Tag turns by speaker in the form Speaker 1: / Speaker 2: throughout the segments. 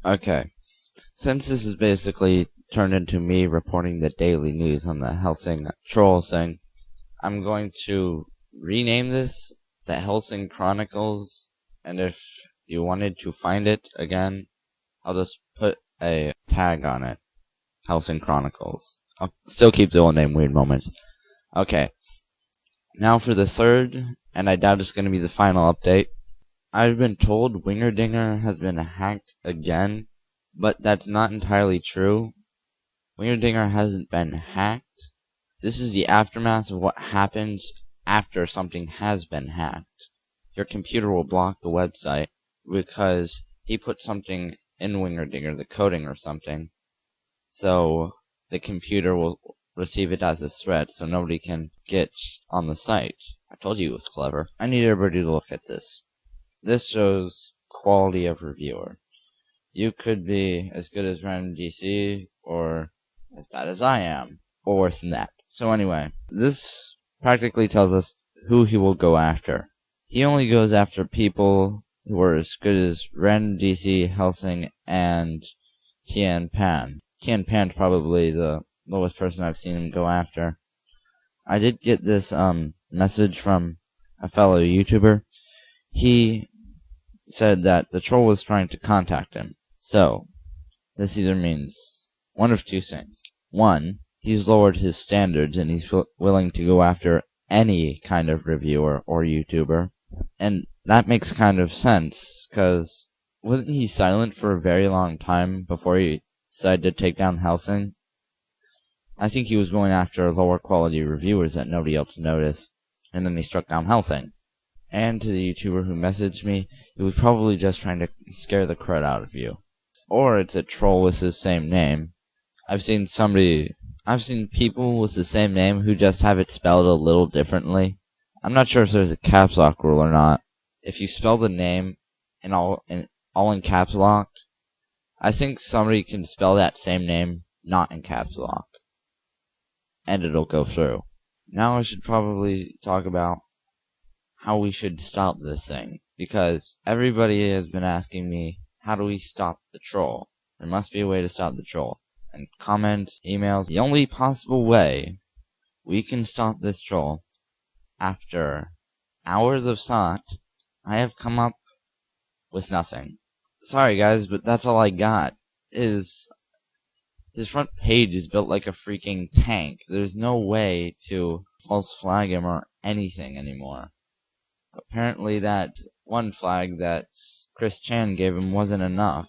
Speaker 1: Okay. Since this is basically turned into me reporting the daily news on the Hellsing troll thing, I'm going to rename this the Hellsing Chronicles, and if you wanted to find it again, I'll just put a tag on it. Hellsing Chronicles. I'll still keep the old name, Weird Moments. Okay. Now for the third, and I doubt it's going to be the final update. I've been told Wingerdinger has been hacked again, but that's not entirely true. Wingerdinger hasn't been hacked. This is the aftermath of what happens after something has been hacked. Your computer will block the website because he put something in Wingerdinger, the coding or something, so the computer will receive it as a threat so nobody can get on the site. I told you it was clever. I need everybody to look at this. This shows quality of reviewer. You could be as good as RandomDC or as bad as I am, or worse than that. So anyway, this practically tells us who he will go after. He only goes after people who are as good as RandomDC, Hellsing, and Tian Pan. Tian Pan's probably the lowest person I've seen him go after. I did get this message from a fellow YouTuber. He said that the troll was trying to contact him. So, this either means one of two things. One, he's lowered his standards and he's willing to go after any kind of reviewer or YouTuber. And that makes kind of sense, because wasn't he silent for a very long time before he decided to take down Hellsing? I think he was going after lower quality reviewers that nobody else noticed, and then he struck down Hellsing. And to the YouTuber who messaged me, he was probably just trying to scare the crud out of you. Or it's a troll with his same name. I've seen people with the same name who just have it spelled a little differently. I'm not sure if there's a caps lock rule or not. If you spell the name in all in caps lock, I think somebody can spell that same name not in caps lock, and it'll go through. Now I should probably talk about how we should stop this thing, because everybody has been asking me, how do we stop the troll? There must be a way to stop the troll. And comments, emails, the only possible way we can stop this troll, after hours of thought, I have come up with nothing. Sorry guys, but that's all I got. His front page is built like a freaking tank. There's no way to false flag him or anything anymore. Apparently that one flag that Chris Chan gave him wasn't enough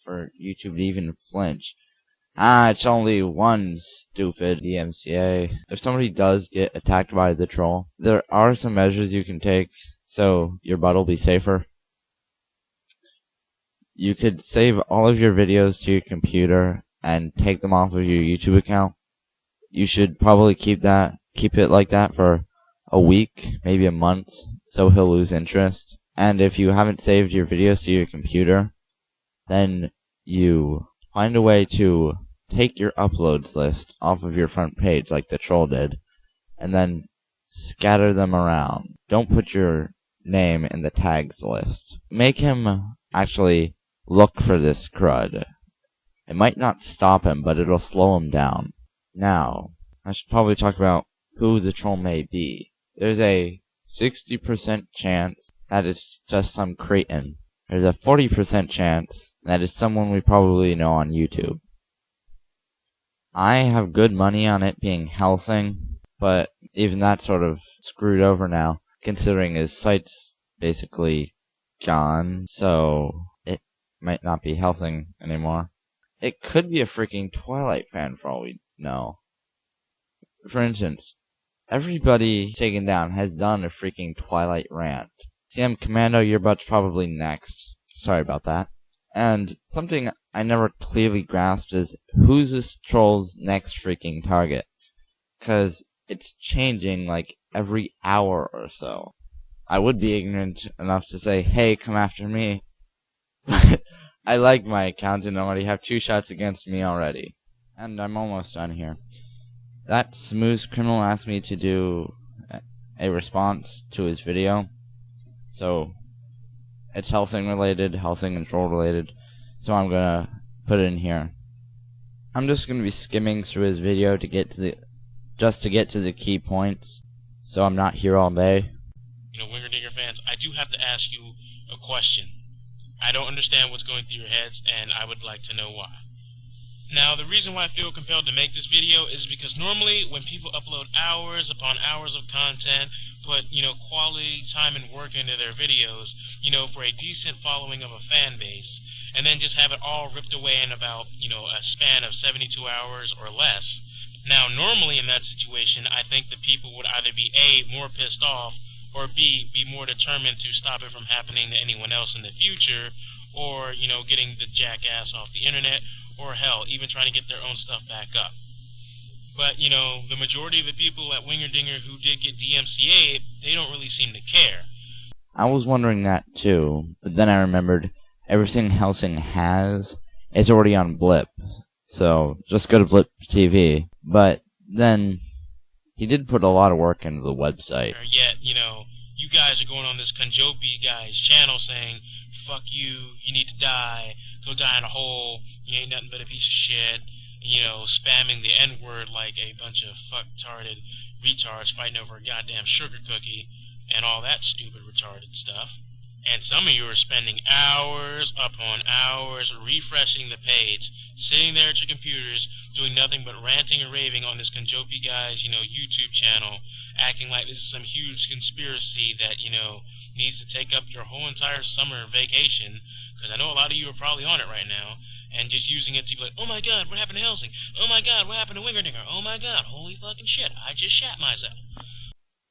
Speaker 1: for YouTube to even flinch. It's only one stupid DMCA. If somebody does get attacked by the troll, there are some measures you can take so your butt will be safer. You could save all of your videos to your computer and take them off of your YouTube account. You should probably keep it like that for a week, maybe a month, so he'll lose interest. And if you haven't saved your videos to your computer, then you find a way to take your uploads list off of your front page like the troll did, and then scatter them around. Don't put your name in the tags list. Make him actually look for this crud. It might not stop him, but it'll slow him down. Now, I should probably talk about who the troll may be. There's a 60% chance that it's just some cretin. There's a 40% chance that it's someone we probably know on YouTube. I have good money on it being Hellsing, but even that's sort of screwed over now, considering his site's basically gone, so it might not be Hellsing anymore. It could be a freaking Twilight fan for all we know. For instance, everybody taken down has done a freaking Twilight rant. CM Commando, your butt's probably next. Sorry about that. And something I never clearly grasped is, who's this troll's next freaking target? 'Cause it's changing like every hour or so. I would be ignorant enough to say, hey, come after me. But I like my account and already have 2 shots against me already. And I'm almost done here. That Smooth Criminal asked me to do a response to his video. So, it's Hellsing related, Hellsing and troll related. so I'm gonna put it in here. I'm just gonna be skimming through his video to get to the key points, so I'm not here all day.
Speaker 2: You know, Winger Dinger fans, I do have to ask you a question. I don't understand what's going through your heads, and I would like to know why. Now, the reason why I feel compelled to make this video is because normally when people upload hours upon hours of content, put, quality time and work into their videos, for a decent following of a fan base, and then just have it all ripped away in about, a span of 72 hours or less. Now, normally in that situation, I think the people would either be A, more pissed off, or B, be more determined to stop it from happening to anyone else in the future, or, getting the jackass off the internet, or hell, even trying to get their own stuff back up. But, the majority of the people at Winger Dinger who did get DMCA'd, they don't really seem to care.
Speaker 1: I was wondering that too, but then I remembered everything Hellsing has is already on Blip, so just go to Blip TV. But then he did put a lot of work into the website.
Speaker 2: Yet, you guys are going on this Conjopi guy's channel saying, fuck you, you need to die, go die in a hole, you ain't nothing but a piece of shit, spamming the N-word like a bunch of fucktarded retards fighting over a goddamn sugar cookie, and all that stupid retarded stuff. And some of you are spending hours upon hours refreshing the page, sitting there at your computers, doing nothing but ranting and raving on this Conjopi guy's, YouTube channel, acting like this is some huge conspiracy that, needs to take up your whole entire summer vacation, because I know a lot of you are probably on it right now, and just using it to be like, oh my god, what happened to Hellsing? Oh my god, what happened to Winger Dinger? Oh my god, holy fucking shit, I just shat myself.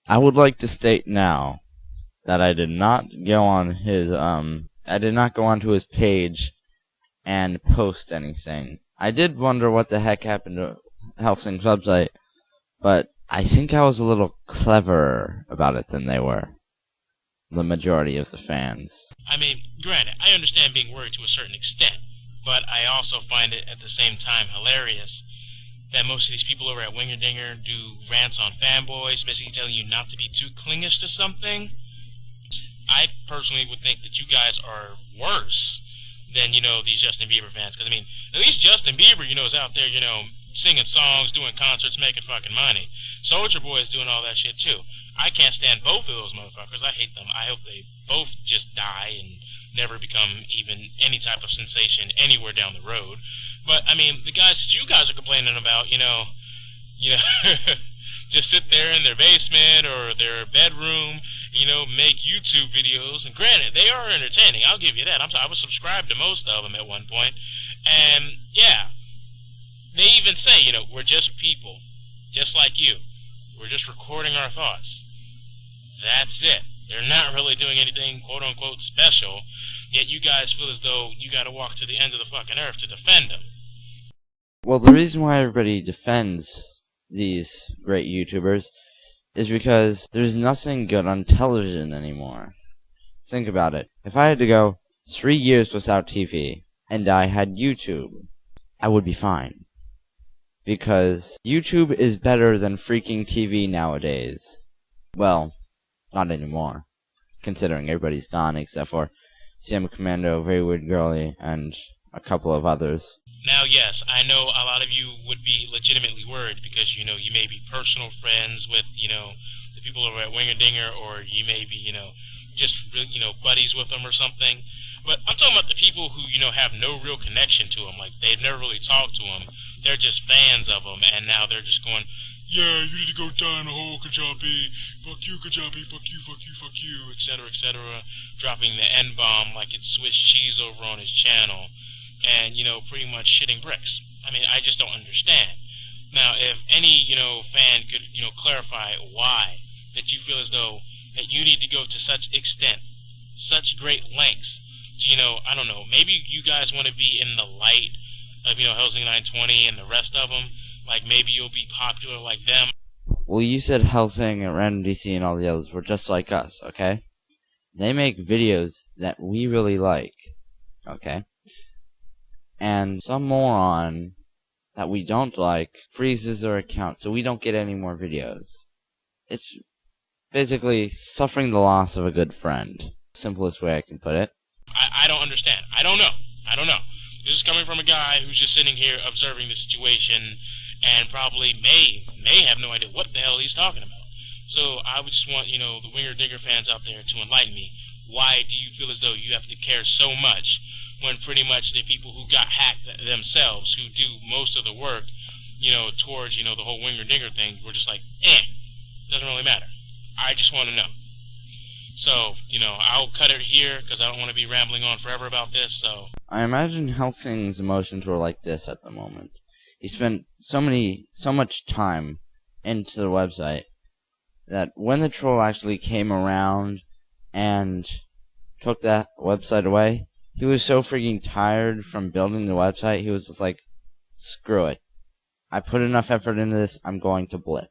Speaker 1: I would like to state now that I did not go on his, I did not go onto his page and post anything. I did wonder what the heck happened to Hellsing's website, but I think I was a little cleverer about it than they were. The majority of the fans.
Speaker 2: I mean, granted, I understand being worried to a certain extent, but I also find it at the same time hilarious that most of these people over at Winger Dinger do rants on fanboys, basically telling you not to be too clingish to something. I personally would think that you guys are worse than, these Justin Bieber fans. Because, at least Justin Bieber, is out there, singing songs, doing concerts, making fucking money. Soulja Boy is doing all that shit, too. I can't stand both of those motherfuckers. I hate them. I hope they both just die and never become even any type of sensation anywhere down the road. But, the guys that you guys are complaining about, just sit there in their basement or their bedroom, make YouTube videos. And granted, they are entertaining. I'll give you that. I was subscribed to most of them at one point. And, yeah, they even say, we're just people, just like you. We're just recording our thoughts. That's it. They're not really doing anything quote-unquote special, yet you guys feel as though you gotta walk to the end of the fucking earth to defend them.
Speaker 1: Well, the reason why everybody defends these great YouTubers is because there's nothing good on television anymore. Think about it. If I had to go 3 years without TV, and I had YouTube, I would be fine. Because YouTube is better than freaking TV nowadays. Well, not anymore, considering everybody's gone except for CM Commando, Very Weird Girly, and a couple of others.
Speaker 2: Now, yes, I know a lot of you would be legitimately worried because, you may be personal friends with, the people over at Winger Dinger, or you may be, just, buddies with them or something. But I'm talking about the people who, have no real connection to them. Like, they've never really talked to them. They're just fans of them, and now they're just going, yeah, you need to go die in a hole, Conjopi. Fuck you, Conjopi. Fuck you, fuck you, fuck you, etc., etc. Dropping the N-bomb like it's Swiss cheese over on his channel. And, pretty much shitting bricks. I just don't understand. Now, if any, fan could, clarify why that you feel as though that you need to go to such extent, such great lengths to, I don't know, maybe you guys want to be in the light of, Hellsing 920 and the rest of them. Like, maybe you'll be popular like them.
Speaker 1: Well, you said Hellsing and Random DC and all the others were just like us, okay? They make videos that we really like, okay? And some moron that we don't like freezes their account, so we don't get any more videos. It's basically suffering the loss of a good friend. Simplest way I can put it.
Speaker 2: I don't understand. I don't know. guy who's just sitting here observing the situation and probably may have no idea what the hell he's talking about. So I would just want, the Winger Digger fans out there to enlighten me. Why do you feel as though you have to care so much when pretty much the people who got hacked themselves, who do most of the work, towards, the whole Winger Digger thing, we're just like, doesn't really matter. I just want to know. So, I'll cut it here because I don't want to be rambling on forever about this, so.
Speaker 1: I imagine Hellsing's emotions were like this at the moment. He spent so much time into the website that when the troll actually came around and took that website away, he was so freaking tired from building the website, he was just like, screw it. I put enough effort into this, I'm going to blip.